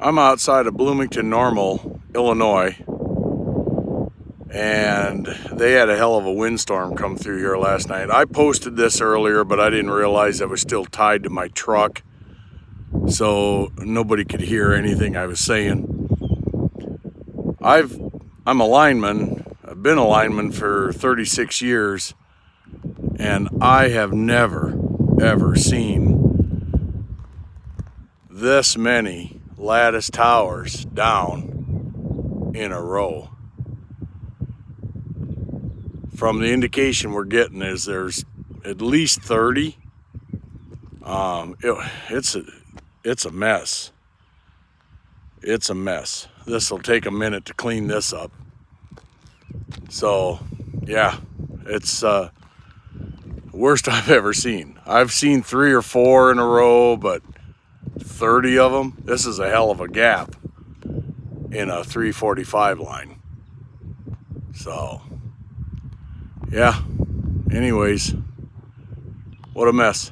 I'm outside of Bloomington, Illinois, and they had a hell of a windstorm come through here last night. I posted this earlier, but I didn't realize it was still tied to my truck, so nobody could hear anything I was saying. I'm a lineman. I've been a lineman for 36 years, and I have never, ever seen this many lattice towers down in a row. From the indication we're getting is there's at least 30. It's a mess. It's a mess. This will take a minute to clean this up. So, yeah, it's worst I've ever seen. I've seen 3 or 4 in a row, but 30 of them, this is a hell of a gap in a 345 line. So, yeah, anyways, what a mess.